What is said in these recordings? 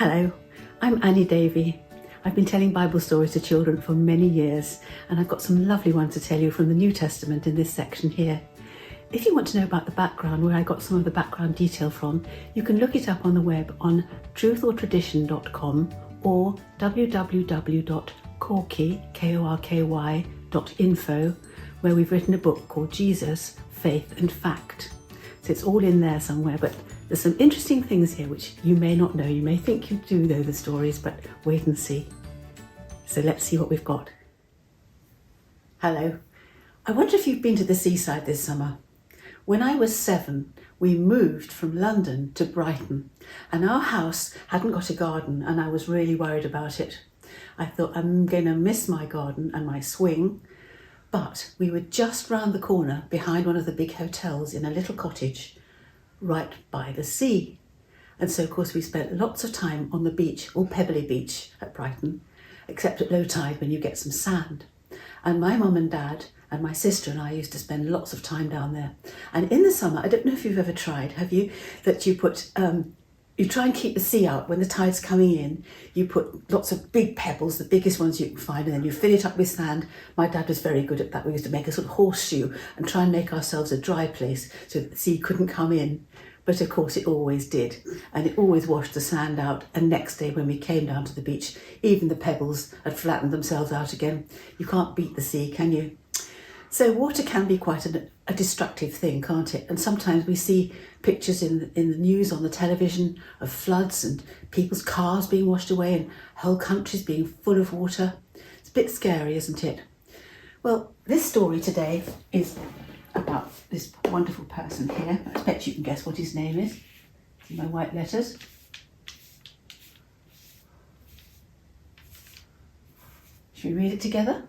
Hello, I'm Annie Davey. I've been telling Bible stories to children for many years, and I've got some lovely ones to tell you from the New Testament in this section here. If you want to know about the background, where I got some of the background detail from, you can look it up on the web on truthortradition.com or www.korky.info, where we've written a book called Jesus, Faith and Fact. So it's all in there somewhere, but there's some interesting things here which you may not know. You may think you do know the stories, but wait and see. So let's see what we've got. Hello. I wonder if you've been to the seaside this summer. When I was 7, we moved from London to Brighton, and our house hadn't got a garden, and I was really worried about it. I thought, I'm going to miss my garden and my swing. But we were just round the corner behind one of the big hotels in a little cottage right by the sea. And so, of course, we spent lots of time on the beach, or Pebbly Beach at Brighton, except at low tide when you get some sand. And my mum and dad and my sister and I used to spend lots of time down there. And in the summer, I don't know if you've ever tried, have you, that you put you try and keep the sea out when the tide's coming in. You put lots of big pebbles, the biggest ones you can find, and then you fill it up with sand. My dad was very good at that. We used to make a sort of horseshoe and try and make ourselves a dry place so that the sea couldn't come in. But of course it always did, and it always washed the sand out. And next day when we came down to the beach, even the pebbles had flattened themselves out again. You can't beat the sea, can you? So water can be quite a destructive thing, can't it? And sometimes we see pictures in the news, on the television, of floods and people's cars being washed away and whole countries being full of water. It's a bit scary, isn't it? Well, this story today is about this wonderful person here. I expect you can guess what his name is. It's in my white letters. Should we read it together?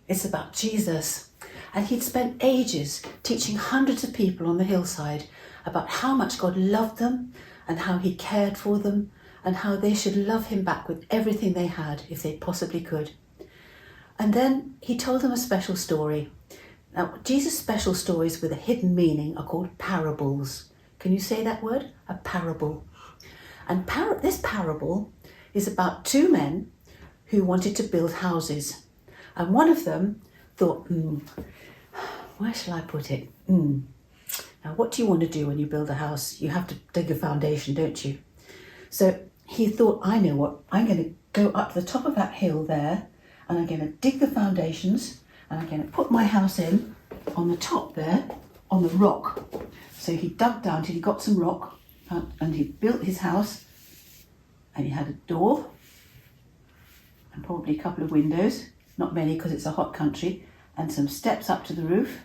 It's about Jesus. And he'd spent ages teaching hundreds of people on the hillside about how much God loved them and how he cared for them and how they should love him back with everything they had if they possibly could. And then he told them a special story. Now, Jesus' special stories with a hidden meaning are called parables. Can you say that word? A parable. And this parable is about two men who wanted to build houses. And one of them thought, where shall I put it? Now, what do you want to do when you build a house? You have to dig a foundation, don't you? So he thought, I know what, I'm going to go up to the top of that hill there, and I'm going to dig the foundations, and I'm going to put my house in on the top there, on the rock. So he dug down till he got some rock, and he built his house, and he had a door, and probably a couple of windows, not many because it's a hot country, and some steps up to the roof.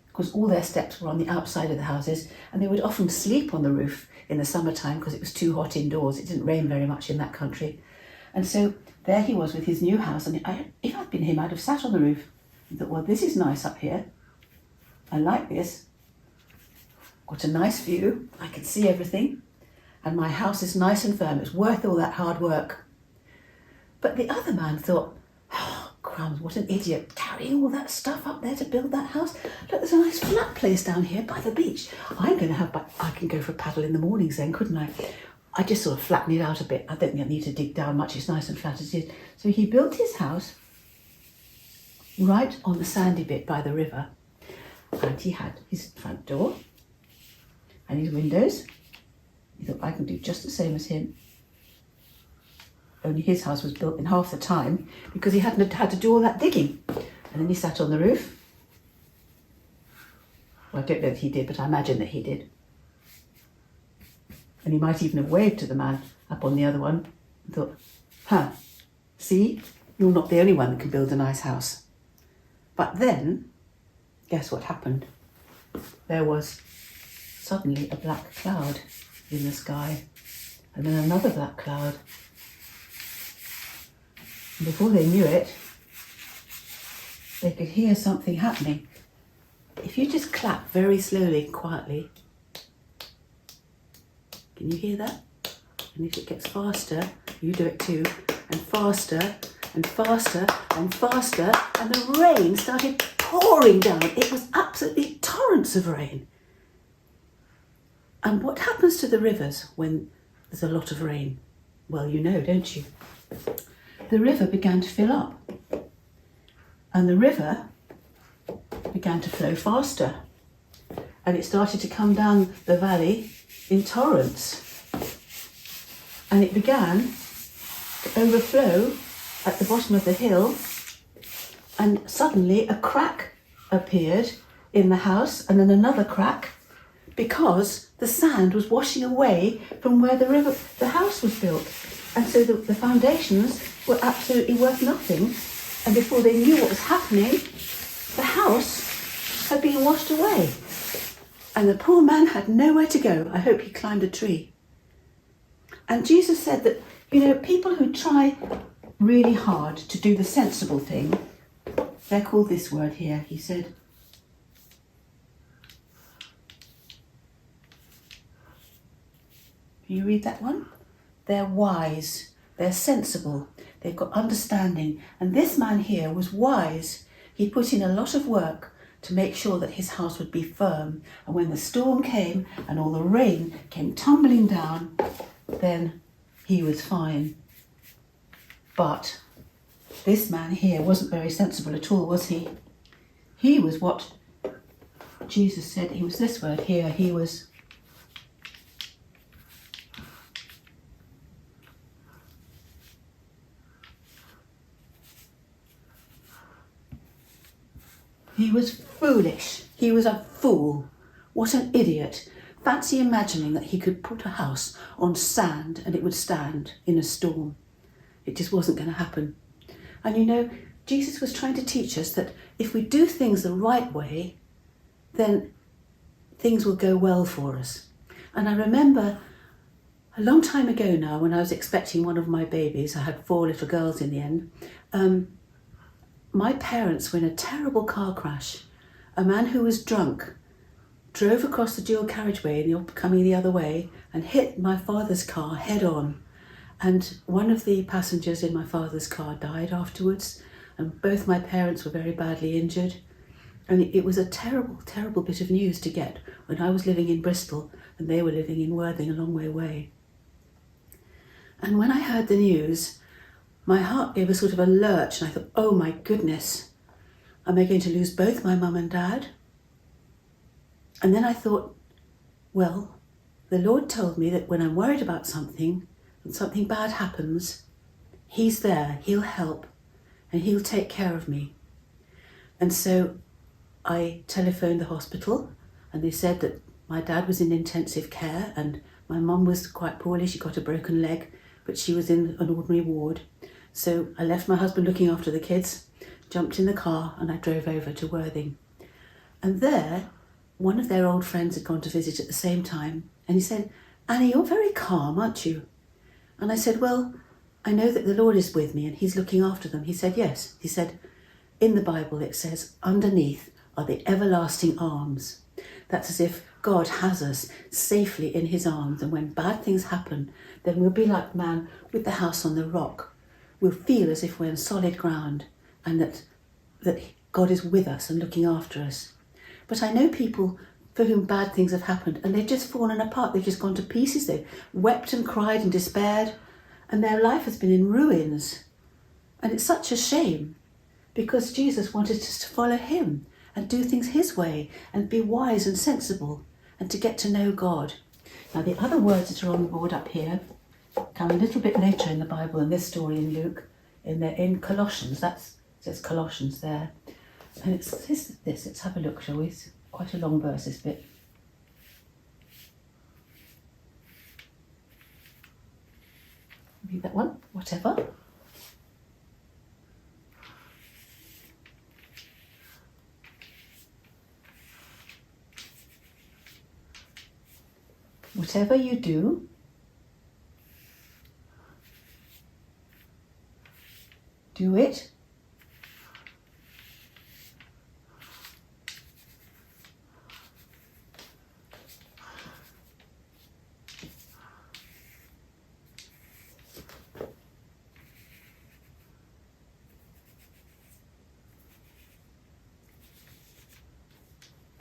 Because all their steps were on the outside of the houses, and they would often sleep on the roof in the summertime because it was too hot indoors. It didn't rain very much in that country. And so there he was with his new house, and if I'd been him, I'd have sat on the roof and thought, well, this is nice up here. I like this. Got a nice view. I can see everything. And my house is nice and firm. It's worth all that hard work. But the other man thought, oh, crumbs, what an idiot, carrying all that stuff up there to build that house. Look, there's a nice flat place down here by the beach. I can go for a paddle in the mornings then, couldn't I? I just sort of flatten it out a bit. I don't think I need to dig down much. It's nice and flat as it is. So he built his house right on the sandy bit by the river. And he had his front door and his windows. He thought, I can do just the same as him. Only his house was built in half the time because he hadn't had to do all that digging. And then he sat on the roof. Well, I don't know if he did, but I imagine that he did. And he might even have waved to the man up on the other one and thought, see, you're not the only one that can build a nice house. But then, guess what happened? There was suddenly a black cloud in the sky, and then another black cloud. And before they knew it, they could hear something happening. If you just clap very slowly and quietly, can you hear that? And if it gets faster, you do it too, and faster and faster and faster, and the rain started pouring down. It was absolutely torrents of rain. And what happens to the rivers when there's a lot of rain? Well, you know, don't you? The river began to fill up, and the river began to flow faster, and it started to come down the valley in torrents, and it began to overflow at the bottom of the hill, and suddenly a crack appeared in the house, and then another crack, because the sand was washing away from where the house was built. And so the foundations were absolutely worth nothing. And before they knew what was happening, the house had been washed away. And the poor man had nowhere to go. I hope he climbed a tree. And Jesus said that, you know, people who try really hard to do the sensible thing, they're called this word here. He said, can you read that one? They're wise, they're sensible, they've got understanding. And this man here was wise. He put in a lot of work to make sure that his house would be firm. And when the storm came and all the rain came tumbling down, then he was fine. But this man here wasn't very sensible at all, was he? He was what Jesus said, he was this word here, he was foolish. He was a fool. What an idiot. Fancy imagining that he could put a house on sand and it would stand in a storm. It just wasn't going to happen. And you know, Jesus was trying to teach us that if we do things the right way, then things will go well for us. And I remember a long time ago now, when I was expecting one of my babies, I had 4 little girls in the end, my parents were in a terrible car crash. A man who was drunk drove across the dual carriageway coming the other way and hit my father's car head on. And one of the passengers in my father's car died afterwards, and both my parents were very badly injured. And it was a terrible, terrible bit of news to get when I was living in Bristol and they were living in Worthing, a long way away. And when I heard the news, my heart gave a sort of a lurch, and I thought, oh my goodness, am I going to lose both my mum and dad? And then I thought, well, the Lord told me that when I'm worried about something and something bad happens, he's there, he'll help, and he'll take care of me. And so I telephoned the hospital, and they said that my dad was in intensive care and my mum was quite poorly. She got a broken leg, but she was in an ordinary ward. So I left my husband looking after the kids, jumped in the car, and I drove over to Worthing. And there, one of their old friends had gone to visit at the same time, and he said, Annie, you're very calm, aren't you? And I said, well, I know that the Lord is with me and he's looking after them. He said, yes. He said, in the Bible it says, underneath are the everlasting arms. That's as if God has us safely in his arms, and when bad things happen, then we'll be like man with the house on the rock. We'll feel as if we're on solid ground, and that God is with us and looking after us. But I know people for whom bad things have happened and they've just fallen apart, they've just gone to pieces, they've wept and cried and despaired, and their life has been in ruins. And it's such a shame, because Jesus wanted us to follow him and do things his way and be wise and sensible and to get to know God. Now the other words that are on the board up here come a little bit later in the Bible than this story in Luke, in Colossians. That says Colossians there. And it's this. Let's have a look, shall we? It's quite a long verse, this bit. Read that one, whatever. Whatever you do, do it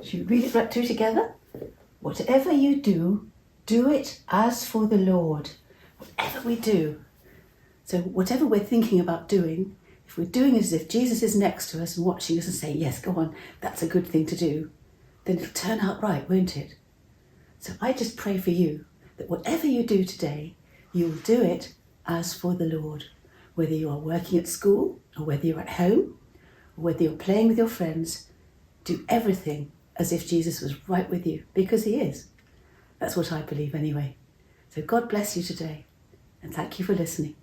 Should we read it right through together? whatever you do, do it as for the Lord. Whatever we do. So whatever we're thinking about doing, if we're doing it as if Jesus is next to us and watching us and saying, yes, go on, that's a good thing to do, then it'll turn out right, won't it? So I just pray for you that whatever you do today, you'll do it as for the Lord. Whether you are working at school or whether you're at home or whether you're playing with your friends, do everything as if Jesus was right with you, because he is. That's what I believe anyway. So God bless you today, and thank you for listening.